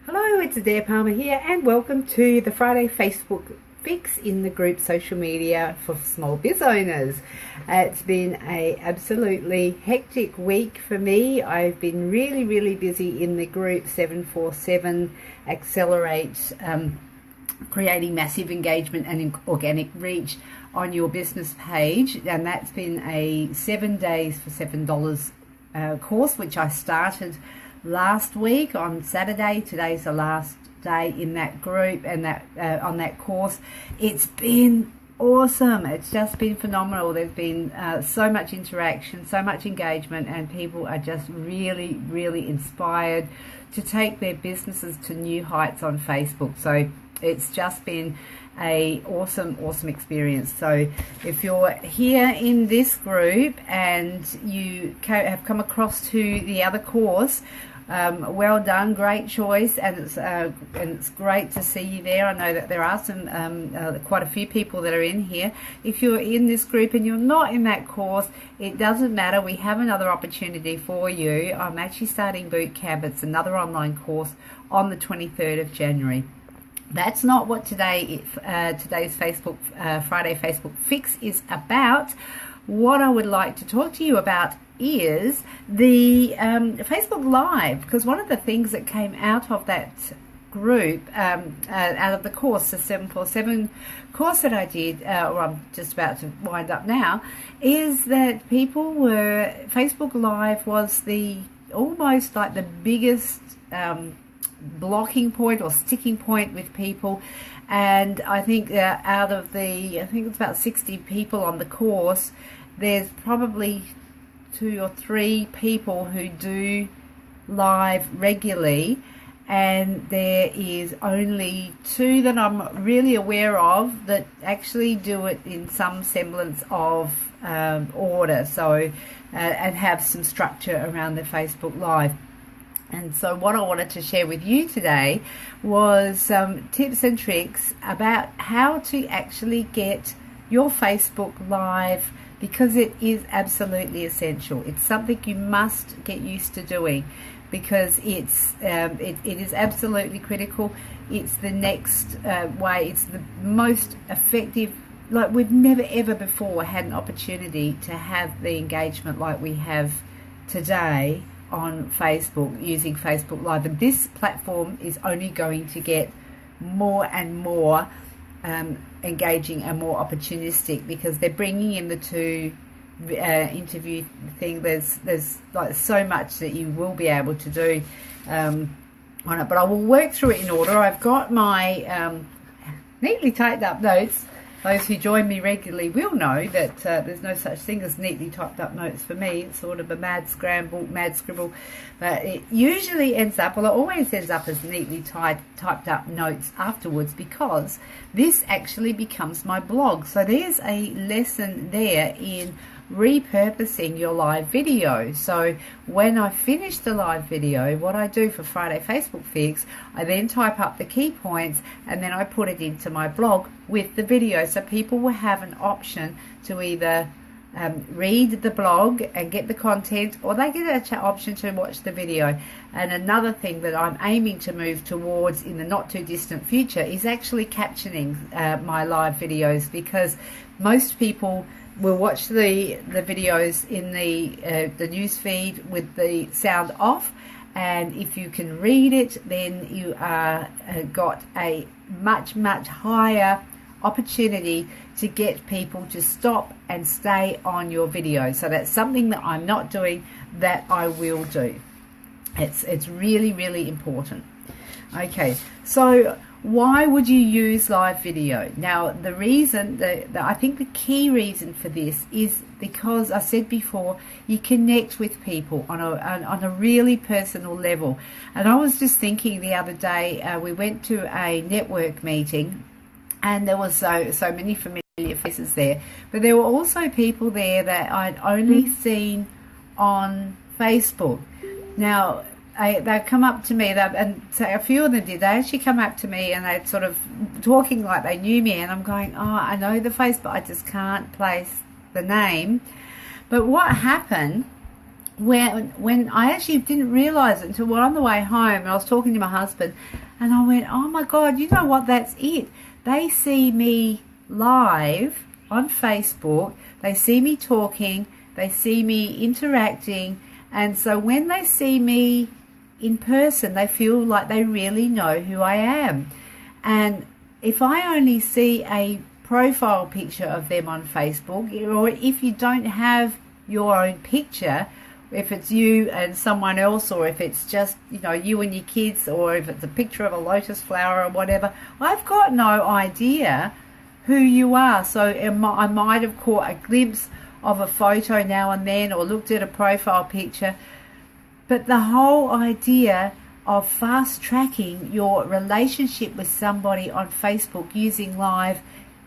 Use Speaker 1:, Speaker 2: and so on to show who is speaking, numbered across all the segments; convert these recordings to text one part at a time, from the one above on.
Speaker 1: Hello, it's Adair Palmer here, and welcome to the Friday Facebook Fix in the group social media for small biz owners. It's been a absolutely hectic week for me. I've been really busy in the group 747 Accelerate, creating massive engagement and organic reach on your business page, and that's been a 7 days for $7 course, which I started last week on Saturday. Today's the last day in that group and that on that course. It's been awesome. It's just been phenomenal. There's been so much interaction, so much engagement, and people are just really inspired to take their businesses to new heights on Facebook. So it's just been a awesome experience. So if you're here in this group and you have come across to the other course, well done, great choice, and it's great to see you there. I know that there are some quite a few people that are in here. If you're in this group and you're not in that course, it doesn't matter. We have another opportunity for you. I'm actually starting boot camp. It's another online course on the 23rd of January. That's not what today's Facebook Friday Facebook Fix is about. What I would like to talk to you about is the Facebook Live, because one of the things that came out of that group, out of the course, the 747 course that I did, or I'm just about to wind up now, is that Facebook Live was almost like the biggest blocking point or sticking point with people. And I think out of I think it's about 60 people on the course, there's probably 2 or 3 people who do live regularly, and there is only 2 that I'm really aware of that actually do it in some semblance of order, so and have some structure around their Facebook Live. And so what I wanted to share with you today was some tips and tricks about how to actually get your Facebook Live, because it is absolutely essential. It's something you must get used to doing, because it is absolutely critical. It's the next way. It's the most effective. Like, we've never ever before had an opportunity to have the engagement like we have today on Facebook using Facebook Live, and this platform is only going to get more and more engaging and more opportunistic, because they're bringing in the 2 interview thing. There's like so much that you will be able to do on it, but I will work through it in order. I've got my neatly typed up notes. Those who join me regularly will know that there's no such thing as neatly typed up notes for me. It's sort of a mad scribble, but it usually ends up, well, it always ends up as neatly typed up notes afterwards, because this actually becomes my blog. So there's a lesson there in repurposing your live video. So when I finish the live video, what I do for Friday Facebook Fix, I then type up the key points and then I put it into my blog with the video, so people will have an option to either read the blog and get the content, or they get an option to watch the video. And another thing that I'm aiming to move towards in the not too distant future is actually captioning my live videos, because most people will watch the videos in the news feed with the sound off, and if you can read it, then you are got a much higher opportunity to get people to stop and stay on your video. So that's something that I'm not doing, that I will do. It's really important. Okay, so why would you use live video? Now, the reason that I think the key reason for this is because I said before, you connect with people on a really personal level. And I was just thinking the other day, we went to a network meeting, and there was so many familiar faces there, but there were also people there that I'd only seen on Facebook. Now, they've come up to me, and so a few of them did. They actually come up to me and they're sort of talking like they knew me, and I'm going, oh, I know the face, but I just can't place the name. But what happened when I actually didn't realize it until we're on the way home, and I was talking to my husband, and I went, oh my God, you know what, that's it. They see me live on Facebook, they see me talking, they see me interacting, and so when they see me in person, they feel like they really know who I am. And if I only see a profile picture of them on Facebook, or if you don't have your own picture, if it's you and someone else, or if it's just, you know, you and your kids, or if it's a picture of a lotus flower or whatever, I've got no idea who you are. So I might have caught a glimpse of a photo now and then, or looked at a profile picture. But the whole idea of fast tracking your relationship with somebody on Facebook using live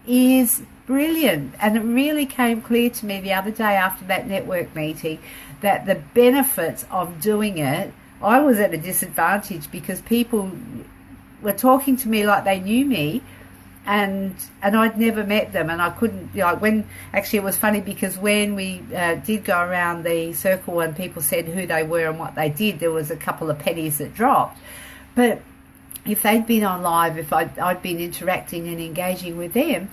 Speaker 1: is brilliant. And it really came clear to me the other day after that network meeting that the benefits of doing it, I was at a disadvantage because people were talking to me like they knew me, and I'd never met them, and I couldn't, you know, when actually it was funny because when we did go around the circle and people said who they were and what they did, there was a couple of pennies that dropped. But if they'd been on live, if I'd been interacting and engaging with them,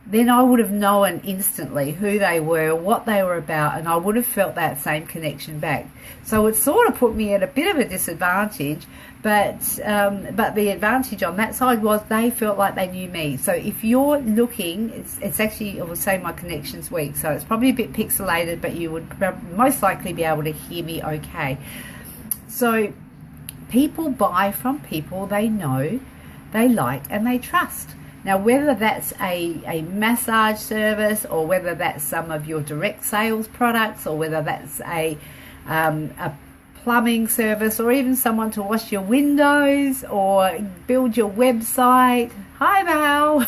Speaker 1: then I would have known instantly who they were, what they were about, and I would have felt that same connection back. So it sort of put me at a bit of a disadvantage, but the advantage on that side was they felt like they knew me. So if you're looking, it's actually, I would say, my connections week, so it's probably a bit pixelated, but you would most likely be able to hear me okay. So people buy from people they know, they like, and they trust. Now, whether that's a massage service, or whether that's some of your direct sales products, or whether that's a plumbing service, or even someone to wash your windows or build your website. Hi, Val.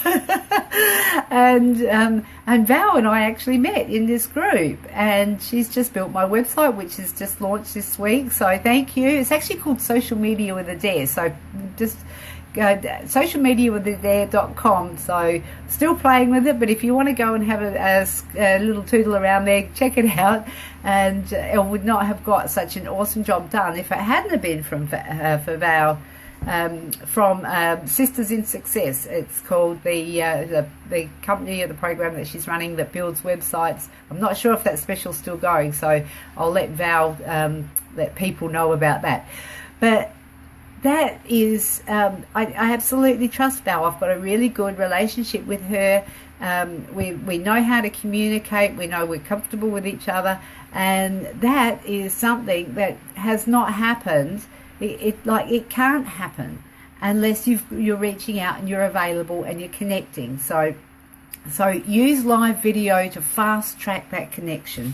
Speaker 1: and Val and I actually met in this group, and she's just built my website, which is just launched this week. So thank you. It's actually called Social Media with a Dare. So just socialmediawithadare.com. So still playing with it, but if you want to go and have a little tootle around there, check it out. And it would not have got such an awesome job done if it hadn't have been for Val, from Sisters in Success. It's called the company or the program that she's running that builds websites. I'm not sure if that special's still going, so I'll let Val let people know about that. But that is, I absolutely trust Val. I've got a really good relationship with her. We know how to communicate. We know we're comfortable with each other, and that is something that has not happened. It can't happen unless you're reaching out and you're available and you're connecting. So use live video to fast track that connection.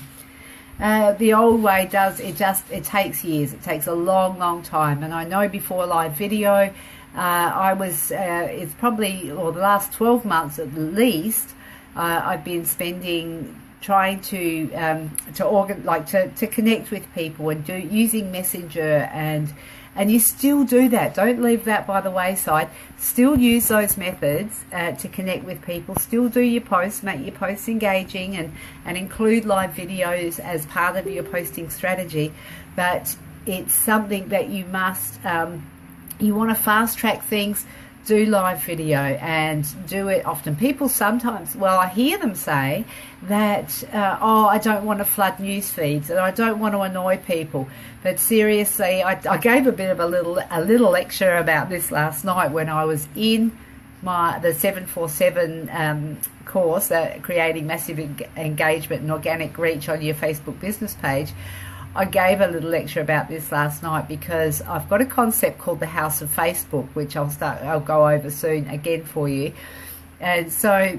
Speaker 1: The old way it takes years. It takes a long time. And I know before live video, it's probably, or the last 12 months at least, I've been spending trying to connect with people and using Messenger, and you still do that. Don't leave that by the wayside. Still use those methods to connect with people. Still do your posts, make your posts engaging, and include live videos as part of your posting strategy. But it's something that you must, you want to fast track things, do live video, and do it often. People sometimes, I hear them say that, I don't want to flood news feeds and I don't want to annoy people. But seriously, I gave a bit of a little lecture about this last night when I was in the 747 course, creating massive engagement and organic reach on your Facebook business page. I gave a little lecture about this last night because I've got a concept called the House of Facebook, which I'll go over soon again for you. And so,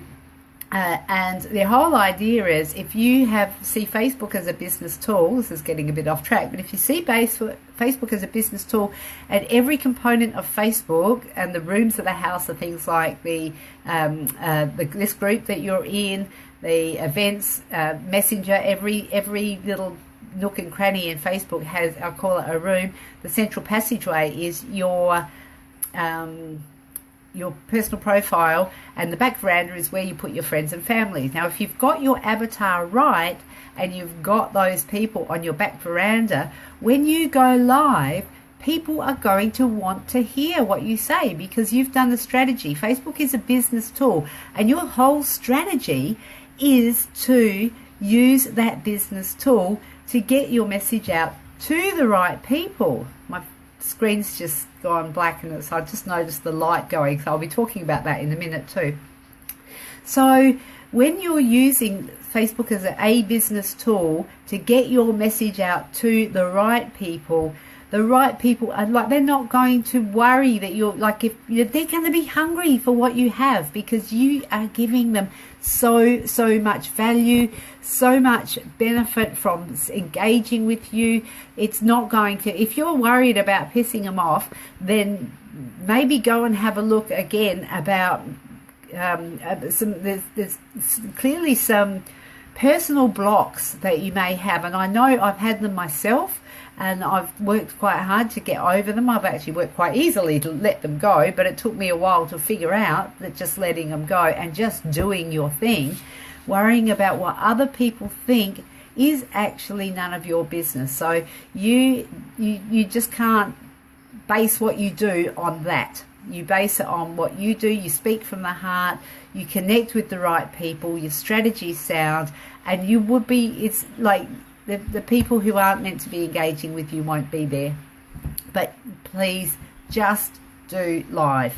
Speaker 1: and the whole idea is, if you see Facebook as a business tool, this is getting a bit off track, but if you see Facebook as a business tool, and every component of Facebook and the rooms of the house are things like this group that you're in, the events, Messenger, every little nook and cranny in Facebook has, I'll call it a room. The central passageway is your your personal profile, and the back veranda is where you put your friends and family. Now, if you've got your avatar right and you've got those people on your back veranda, when you go live, people are going to want to hear what you say because you've done the strategy. Facebook is a business tool, and your whole strategy is to use that business tool to get your message out to the right people. My screen's just gone black, and so I just noticed the light going, so I'll be talking about that in a minute too. So when you're using Facebook as a business tool to get your message out to the right people are like, they're not going to worry that you're like, if they're going to be hungry for what you have, because you are giving them so much value, so much benefit from engaging with you. It's not going to, if you're worried about pissing them off, then maybe go and have a look again about there's clearly some personal blocks that you may have, and I know I've had them myself, and I've worked quite hard to get over them. I've actually worked quite easily to let them go, but it took me a while to figure out that just letting them go and just doing your thing, worrying about what other people think, is actually none of your business. So you just can't base what you do on that. You base it on what you do. You speak from the heart, you connect with the right people, your strategy's sound, and you would be, it's like the people who aren't meant to be engaging with you won't be there. But please just do live.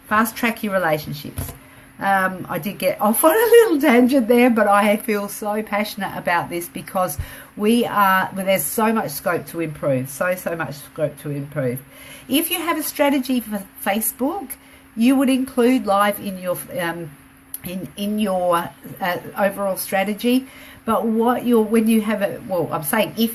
Speaker 1: Fast track your relationships. I did get off on a little tangent there, but I feel so passionate about this because there's so much scope to improve, so much scope to improve. If you have a strategy for Facebook, you would include live in your overall strategy. But if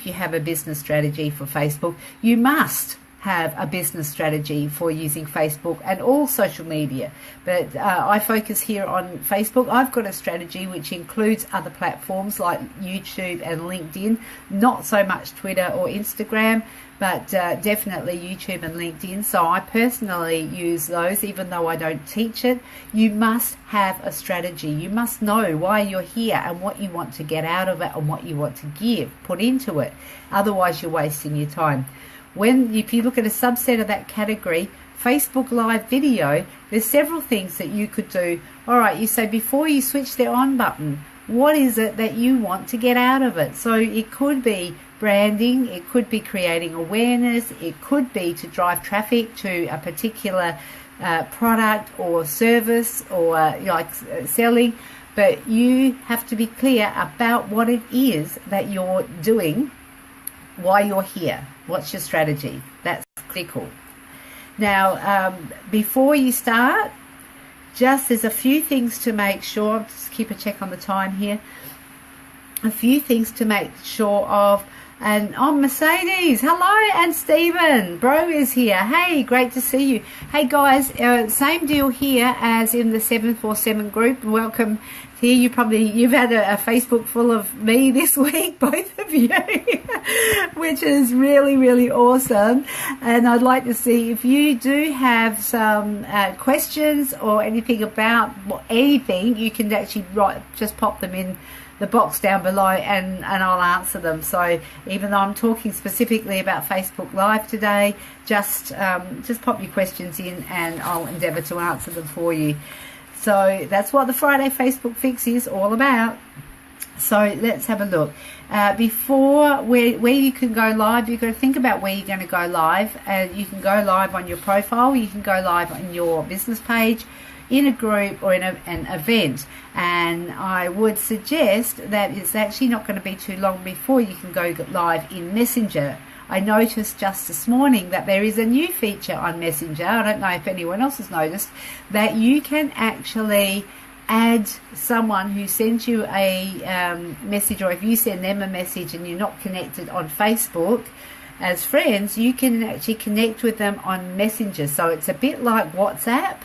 Speaker 1: you have a business strategy for Facebook, you must have a business strategy for using Facebook and all social media. But I focus here on Facebook. I've got a strategy which includes other platforms like YouTube and LinkedIn, not so much Twitter or Instagram, but definitely YouTube and LinkedIn. So I personally use those, even though I don't teach it. You must have a strategy. You must know why you're here and what you want to get out of it and what you want to put into it. Otherwise, you're wasting your time. If you look at a subset of that category, Facebook Live video, there's several things that you could do. All right, you say before you switch the on button, what is it that you want to get out of it? So it could be branding, it could be creating awareness, it could be to drive traffic to a particular product or service or selling. But you have to be clear about what it is that you're doing, why you're here. What's your strategy? That's critical. Now, before you start, there's a few things to make sure. Just keep a check on the time here. A few things to make sure of. And Mercedes, hello, and Stephen, bro is here. Hey, great to see you. Hey guys, same deal here as in the 747 group. Welcome here. You've had a Facebook full of me this week, both of you, which is really, really awesome. And I'd like to see if you do have some questions or anything about anything, you can actually just pop them in the box down below and I'll answer them. So even though I'm talking specifically about Facebook Live today, just pop your questions in and I'll endeavour to answer them for you. So that's what the Friday Facebook Fix is all about. So let's have a look. Before where you can go live, you've got to think about where you're going to go live. You can go live on your profile, you can go live on your business page, in a group or in an event. And I would suggest that it's actually not going to be too long before you can go live in Messenger. I noticed just this morning that there is a new feature on Messenger. I don't know if anyone else has noticed that you can actually add someone who sends you a message, or if you send them a message and you're not connected on Facebook as friends, you can actually connect with them on Messenger. So it's a bit like WhatsApp.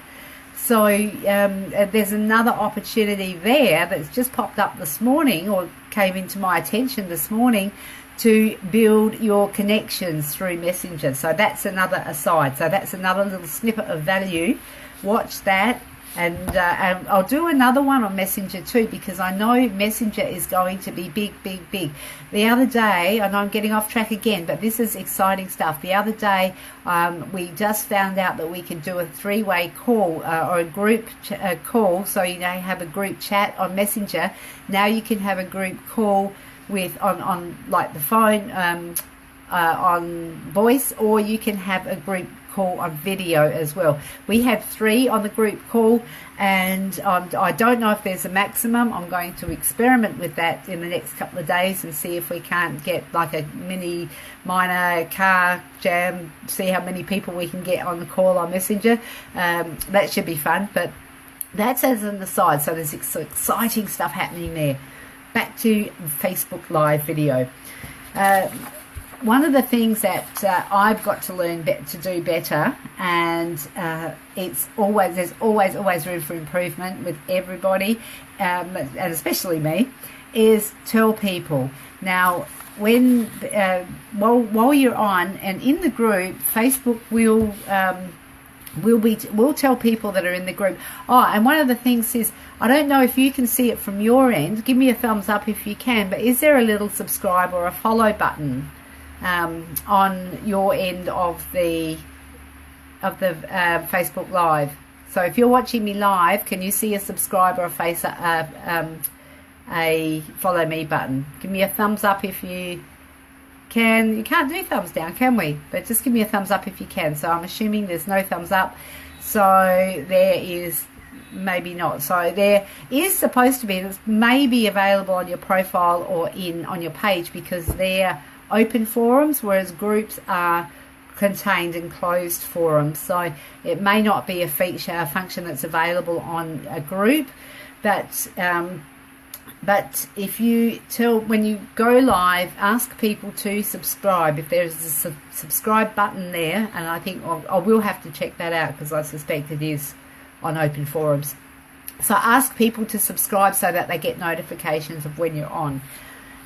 Speaker 1: So there's another opportunity there that's just popped up this morning, or came into my attention this morning, to build your connections through Messenger. So that's another aside. So that's another little snippet of value watch that. And I'll do another one on Messenger too, because I know Messenger is going to be big, big, big. The other day, I know I'm getting off track again, but this is exciting stuff. The other day, we just found out that we can do a 3-way call or a group call. So you know, have a group chat on Messenger. Now you can have a group call with on like the phone, on voice, or you can have a group call on video as well. We have 3 on the group call, and I don't know if there's a maximum. I'm going to experiment with that in the next couple of days and see if we can't get like a mini minor car jam, see how many people we can get on the call on Messenger. That should be fun, but that's as an aside. So there's exciting stuff happening there. Back to Facebook Live video. One of the things that I've got to learn to do better, and there's always room for improvement with everybody, and especially me, is tell people. Now, when while you're on and in the group, Facebook will tell people that are in the group. Oh, and one of the things is, I don't know if you can see it from your end. Give me a thumbs up if you can. But is there a little subscribe or a follow button on your end of the Facebook Live? So if you're watching me live, can you see a subscribe or a follow me button? Give me a thumbs up if you can. You can't do thumbs down, can we? But just give me a thumbs up if you can. So I'm assuming there's no thumbs up, so there is maybe not. So there is supposed to be, it may be available on your profile or on your page, because they're open forums, whereas groups are contained and closed forums. So it may not be a function that's available on a group, but if you when you go live, ask people to subscribe. If there's a subscribe button there, and I think I will have to check that out, because I suspect it is on open forums. So ask people to subscribe so that they get notifications of when you're on.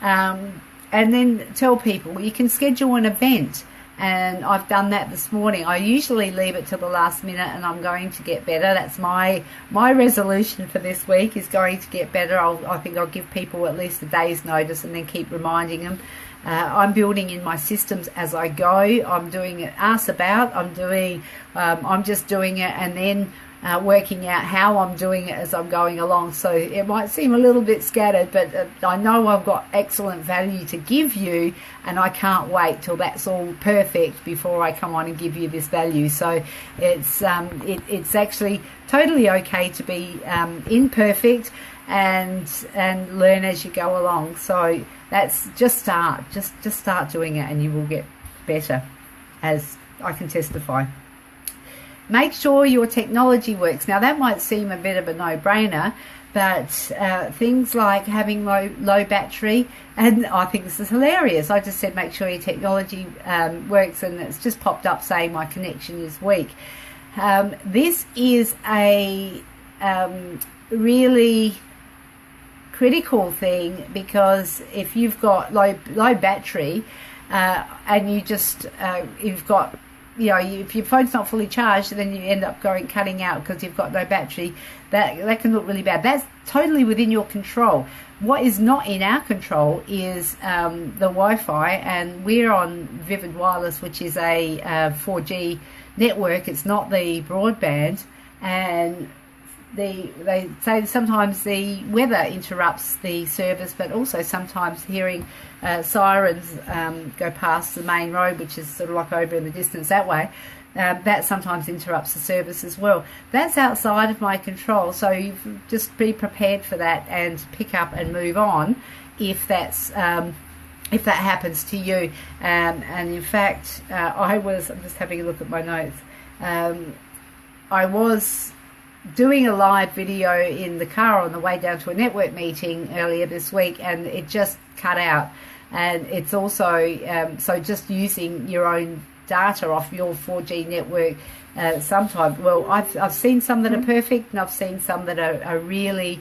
Speaker 1: And then tell people you can schedule an event, and I've done that this morning. I usually leave it till the last minute, and I'm going to get better. That's my resolution for this week, is going to get better. I think I'll give people at least a day's notice and then keep reminding them. I'm building in my systems as I go. I'm doing it I'm just doing it, and then working out how I'm doing it as I'm going along. So it might seem a little bit scattered, but I know I've got excellent value to give you, and I can't wait till that's all perfect before I come on and give you this value. So it's actually totally okay to be imperfect and learn as you go along. So that's just start doing it, and you will get better, as I can testify. Make sure your technology works. Now, that might seem a bit of a no-brainer, but things like having low battery, and I think this is hilarious. I just said make sure your technology works, and it's just popped up saying my connection is weak. This is a really critical thing, because if you've got low battery and you've got, if your phone's not fully charged, then you end up cutting out because you've got no battery. That can look really bad. That's totally within your control. What is not in our control is the Wi-Fi, and we're on Vivid Wireless, which is a 4G network. It's not the broadband, and they say sometimes the weather interrupts the service, but also sometimes hearing sirens go past the main road, which is sort of like over in the distance that way, that sometimes interrupts the service as well. That's outside of my control, so you just be prepared for that and pick up and move on if that happens to you. And in fact, I'm just having a look at my notes. I was doing a live video in the car on the way down to a network meeting earlier this week, and it just cut out. And it's also so just using your own data off your 4G network sometimes. Well, I've seen some that are perfect, and I've seen some that are really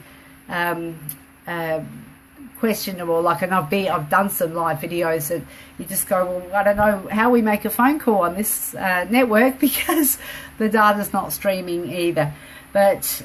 Speaker 1: questionable. Like, and I've done some live videos that you just go, well, I don't know how we make a phone call on this network because the data's not streaming either. But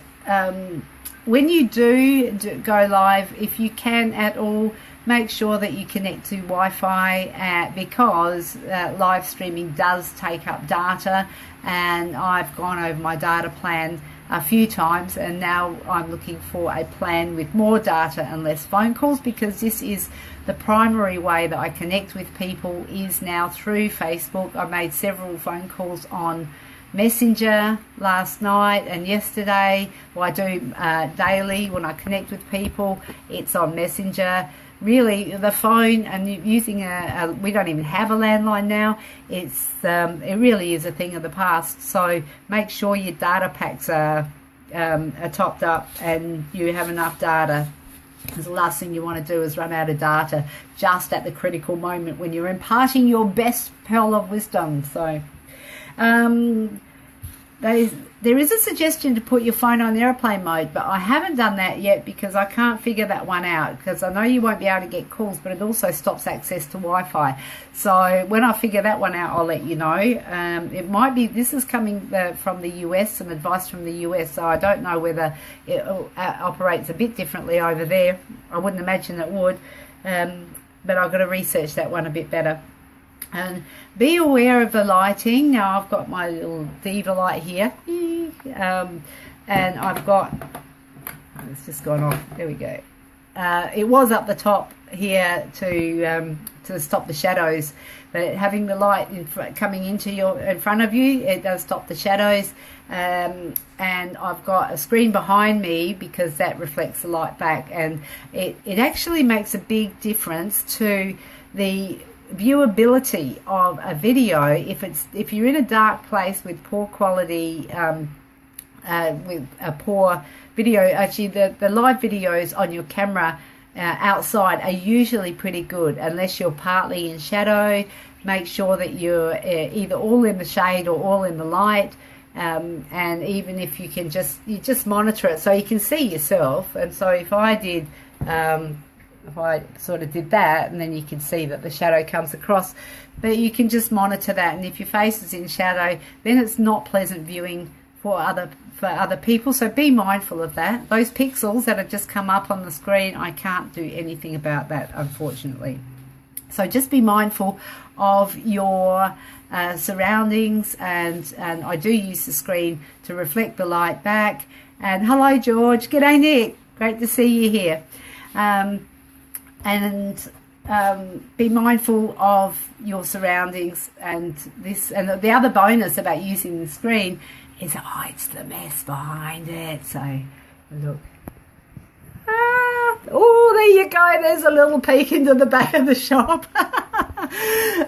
Speaker 1: when you do go live, if you can at all, make sure that you connect to Wi-Fi because live streaming does take up data, and I've gone over my data plan a few times, and now I'm looking for a plan with more data and less phone calls, because this is the primary way that I connect with people is now through Facebook. I made several phone calls on Messenger last night and yesterday. Well, I do daily when I connect with people. It's on Messenger. Really, the phone, and using we don't even have a landline now. It really is a thing of the past. So make sure your data packs are topped up and you have enough data, because the last thing you want to do is run out of data just at the critical moment when you're imparting your best pearl of wisdom. So there is a suggestion to put your phone on airplane mode, but I haven't done that yet because I can't figure that one out, because I know you won't be able to get calls, but it also stops access to Wi-Fi. So when I figure that one out, I'll let you know. It might be, this is coming from the US, some advice from the US, so I don't know whether it operates a bit differently over there. I wouldn't imagine it would, but I've got to research that one a bit better. And be aware of the lighting. Now I've got my little diva light here, and I've got, it's just gone off, there we go. It was up the top here to stop the shadows, but having the light coming into in front of you, it does stop the shadows. And I've got a screen behind me because that reflects the light back, and it actually makes a big difference to the viewability of a video. If you're in a dark place with poor quality, with a poor video, actually the live videos on your camera outside are usually pretty good, unless you're partly in shadow. Make sure that you're either all in the shade or all in the light, and even if you can just monitor it so you can see yourself. And so if I sort of did that, and then you can see that the shadow comes across, but you can just monitor that. And if your face is in shadow, then it's not pleasant viewing for other people. So be mindful of that. Those pixels that have just come up on the screen, I can't do anything about that, unfortunately. So just be mindful of your surroundings, and I do use the screen to reflect the light back. And hello George, g'day Nick, great to see you here. And be mindful of your surroundings. And the other bonus about using the screen is it hides the mess behind it. So look, oh, there you go, there's a little peek into the back of the shop.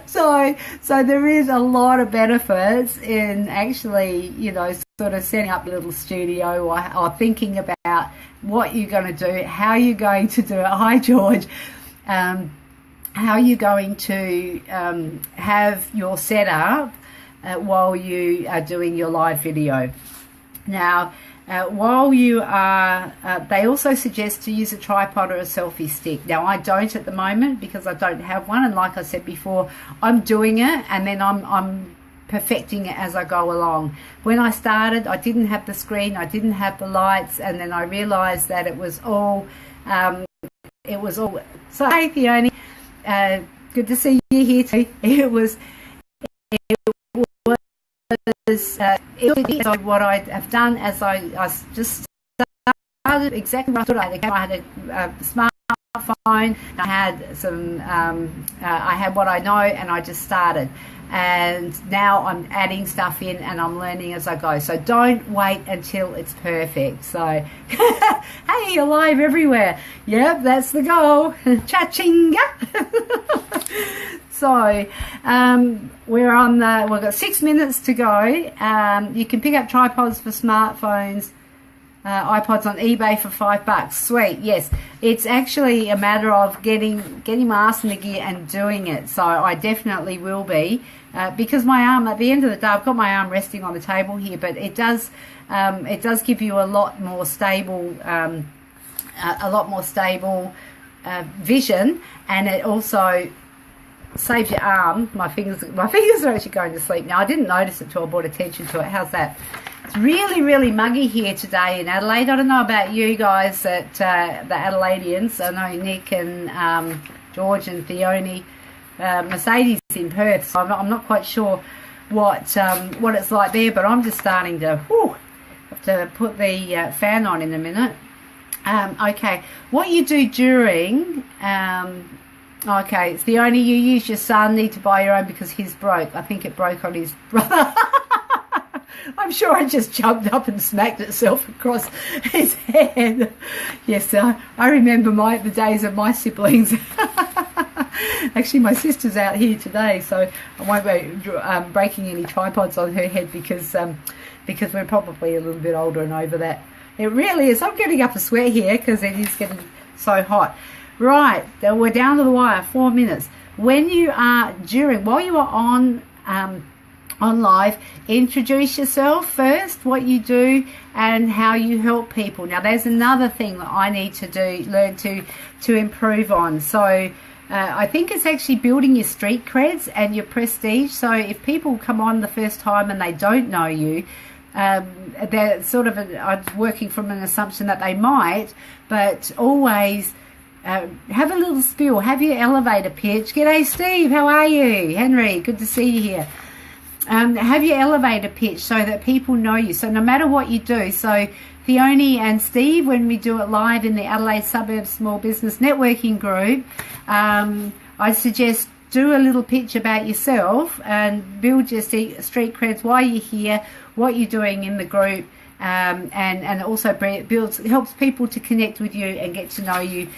Speaker 1: so there is a lot of benefits in actually, you know, sort of setting up a little studio, or thinking about what you're going to do, how you're going to do it. Hi George. How you're going to have your setup while you are doing your live video. Now, while you are, they also suggest to use a tripod or a selfie stick. Now, I don't at the moment because I don't have one, and like I said before, I'm doing it, and then I'm perfecting it as I go along. When I started, I didn't have the screen, I didn't have the lights, and then I realized that it was all so. Hey Fiona, good to see you here too. So what I have done as I just started exactly what I thought. I had a smartphone, I had some I had what I know, and I just started, and now I'm adding stuff in and I'm learning as I go. So don't wait until it's perfect. So hey, you're live everywhere. Yep, that's the goal. Cha-chinga. So we've got 6 minutes to go. You can pick up tripods for smartphones, iPods on eBay for $5. Sweet. Yes, it's actually a matter of getting my ass in the gear and doing it. So I definitely will be, because my arm, at the end of the day, I've got my arm resting on the table here, but it does give you a lot more stable vision, and it also saves your arm. My fingers are actually going to sleep now. I didn't notice it till I brought attention to it. How's that? It's really, really muggy here today in Adelaide. I don't know about you guys, the Adelaideans. I know Nick and George and Theone, Mercedes in Perth. So I'm not quite sure what it's like there, but I'm just starting to have to put the fan on in a minute. Okay, what you do during okay, it's the only you use your son, need to buy your own because his broke. I think it broke on his brother. I'm sure it just jumped up and smacked itself across his head. Yes, I remember the days of my siblings. Actually, my sister's out here today, so I won't be breaking any tripods on her head because we're probably a little bit older and over that. It really is. I'm getting up a sweat here because it is getting so hot. Right, we're down to the wire, 4 minutes. When you are while you are on live, introduce yourself first, what you do and how you help people. Now there's another thing that I need to learn to improve on. So I think it's actually building your street creds and your prestige. So if people come on the first time and they don't know you, they're sort of I'm working from an assumption that they might, but always have a little spiel, have your elevator pitch. G'day Steve, how are you? Henry, good to see you here. Have your elevator pitch so that people know you. So no matter what you do, so Theone and Steve, when we do it live in the Adelaide Suburbs Small Business Networking Group, I suggest do a little pitch about yourself and build your street creds, why you're here, what you're doing in the group, and also helps people to connect with you and get to know you,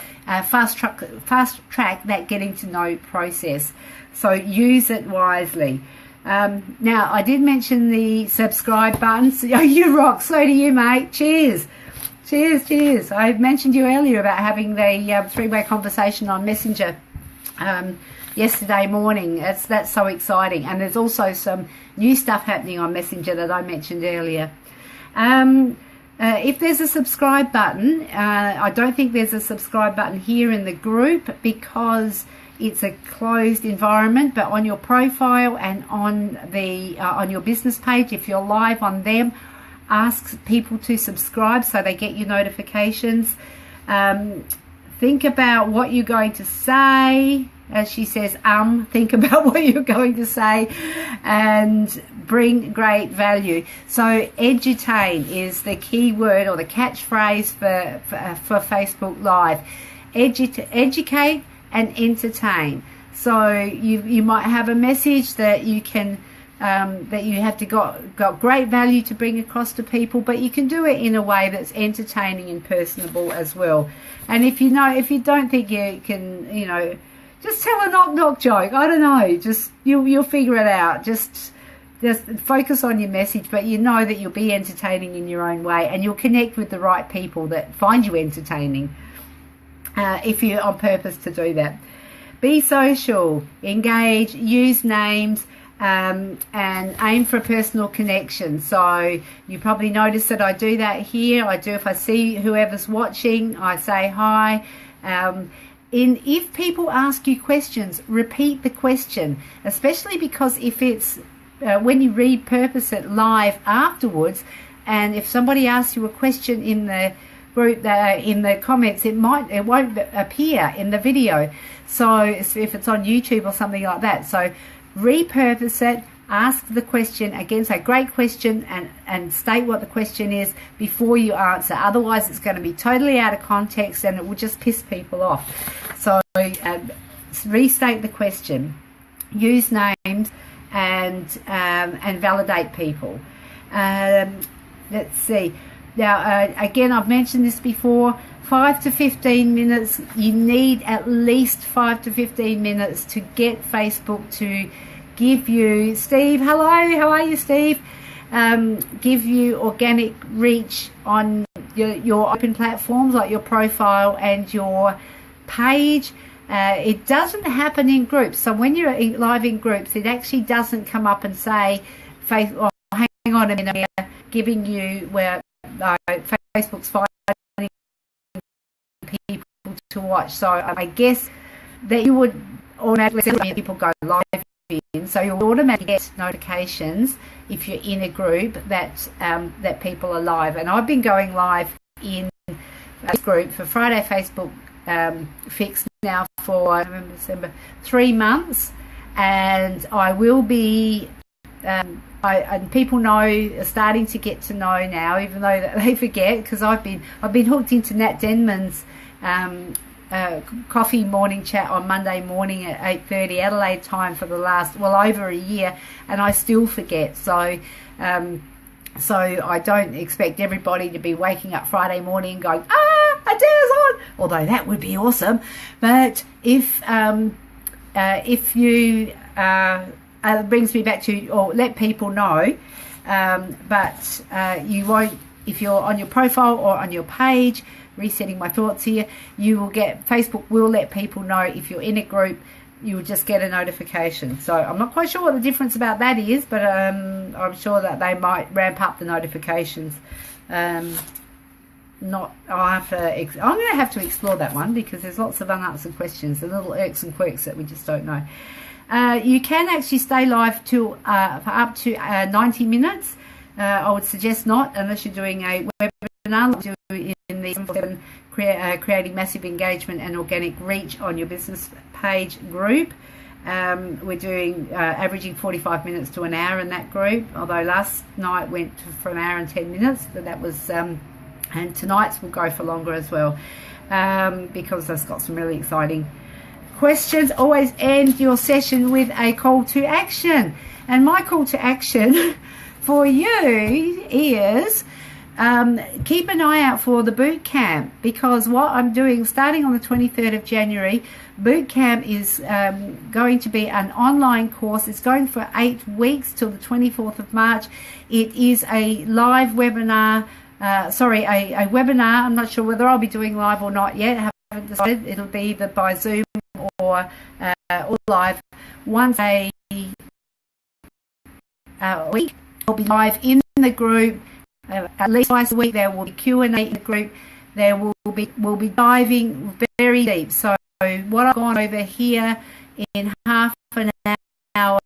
Speaker 1: fast track that getting to know process. So use it wisely. Now I did mention the subscribe button. So, oh, you rock, so do you, mate. Cheers. I mentioned you earlier about having the three-way conversation on Messenger yesterday morning. That's so exciting, and there's also some new stuff happening on Messenger that I mentioned earlier. If there's a subscribe button, I don't think there's a subscribe button here in the group because it's a closed environment, but on your profile and on your business page, if you're live on them, ask people to subscribe so they get your notifications. Think about what you're going to say. As she says, think about what you're going to say and bring great value. So edutain is the key word or the catchphrase for Facebook Live. Educate and entertain. So you might have a message that you can that you have got great value to bring across to people, but you can do it in a way that's entertaining and personable as well. And if you don't think you can, just tell a knock joke. I don't know. Just you'll figure it out. Just focus on your message, but you know that you'll be entertaining in your own way, and you'll connect with the right people that find you entertaining. If you're on purpose to do that. Be social, engage, use names, and aim for a personal connection. So you probably notice that I do that here. I do if I see whoever's watching, I say hi. If people ask you questions, repeat the question, especially because if it's when you repurpose it live afterwards, and if somebody asks you a question in the group in the comments, it won't appear in the video. So if it's on YouTube or something like that, so repurpose it, ask the question again, say great question, and state what the question is before you answer. Otherwise it's going to be totally out of context and it will just piss people off. So restate the question, use names, and validate people. Let's see. Now, again, I've mentioned this before, 5 to 15 minutes. You need at least 5 to 15 minutes to get Facebook to give you, Steve, hello, how are you, Steve? Give you organic reach on your open platforms like your profile and your page. It doesn't happen in groups. So when you're live in groups, it actually doesn't come up and say, hang on a minute, giving you where Facebook's finding people to watch. So I guess that you would automatically see people go live in, so you'll automatically get notifications if you're in a group that that people are live. And I've been going live in a group for Friday Facebook Fix now for November, December, 3 months, and I will be and people are starting to get to know now, even though they forget, because I've been hooked into Nat Denman's coffee morning chat on Monday morning at 8:30 Adelaide time for the last, over a year, and I still forget. So so I don't expect everybody to be waking up Friday morning and going, Adair's on, although that would be awesome. But if you brings me back to, or let people know, but you won't, if you're on your profile or on your page, resetting my thoughts here, you will get, Facebook will let people know if you're in a group, you'll just get a notification. So I'm not quite sure what the difference about that is, but I'm sure that they might ramp up the notifications. I'm going to have to explore that one, because there's lots of unanswered questions, the little irks and quirks that we just don't know. You can actually stay live for up to 90 minutes. I would suggest not, unless you're doing a webinar like you do in the 7 creating massive engagement and organic reach on your business page group. We're doing averaging 45 minutes to an hour in that group, although last night went for an hour and 10 minutes, but that was and tonight's will go for longer as well, because it's got some really exciting questions. Always end your session with a call to action, and my call to action for you is keep an eye out for the boot camp, because what I'm doing starting on the 23rd of January, boot camp is going to be an online course. It's going for 8 weeks till the 24th of March. It is a live webinar, a webinar. I'm not sure whether I'll be doing live or not yet. I haven't decided. It'll be either by Zoom or live once a week. I'll be live in the group at least twice a week. There will be Q&A in the group. We'll be diving very deep. So what I've gone over here in half an hour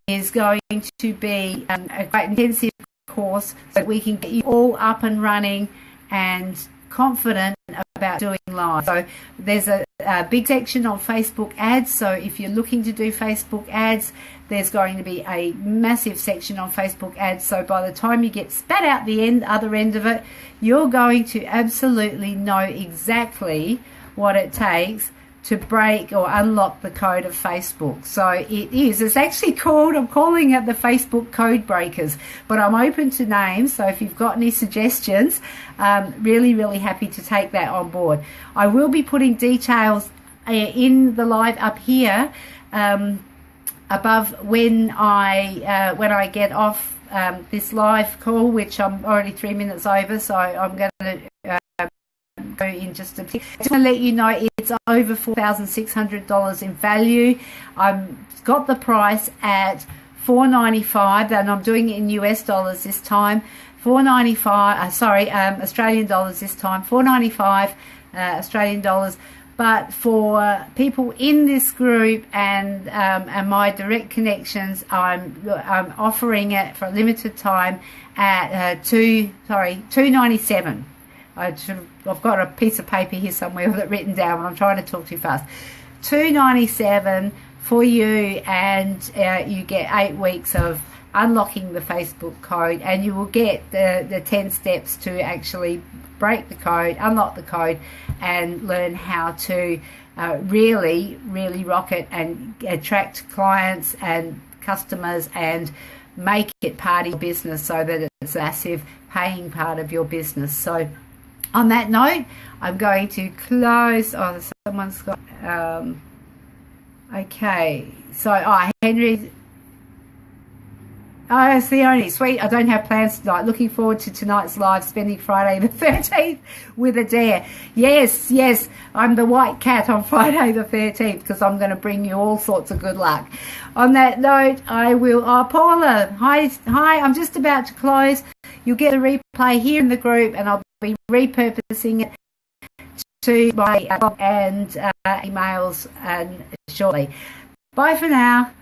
Speaker 1: is going to be a quite intensive course, so we can get you all up and running and confident about doing live. So there's a big section on Facebook ads. So if you're looking to do Facebook ads, there's going to be a massive section on Facebook ads. So by the time you get spat out the other end of it, you're going to absolutely know exactly what it takes to break or unlock the code of Facebook. So it's actually called, I'm calling it the Facebook Code Breakers, but I'm open to names. So if you've got any suggestions, really, really happy to take that on board. I will be putting details in the live up here above when I get off this live call, which I'm already 3 minutes over, so I'm going to go in just a bit. I just want to let you know it's over $4,600 in value. I've got the price at $495, and I'm doing it in US dollars this time. Australian dollars this time. $495 Australian dollars. But for people in this group and my direct connections, I'm offering it for a limited time at $297. I've got a piece of paper here somewhere with it written down, and I'm trying to talk too fast. $297 for you, and you get 8 weeks of unlocking the Facebook code, and you will get the 10 steps to actually break the code, unlock the code, and learn how to really, really rock it and attract clients and customers and make it part of your business, so that it's a massive paying part of your business. So on that note, I'm going to close. Oh, someone's got okay, so Henry, it's the only sweet. I don't have plans tonight. Looking forward to tonight's live, spending Friday the 13th with Adair. Yes, I'm the white cat on Friday the 13th, because I'm going to bring you all sorts of good luck. On that note, I will. Oh, Paula, hi. I'm just about to close. You'll get a replay here in the group, and I'll be repurposing it to my blog and emails shortly. Bye for now.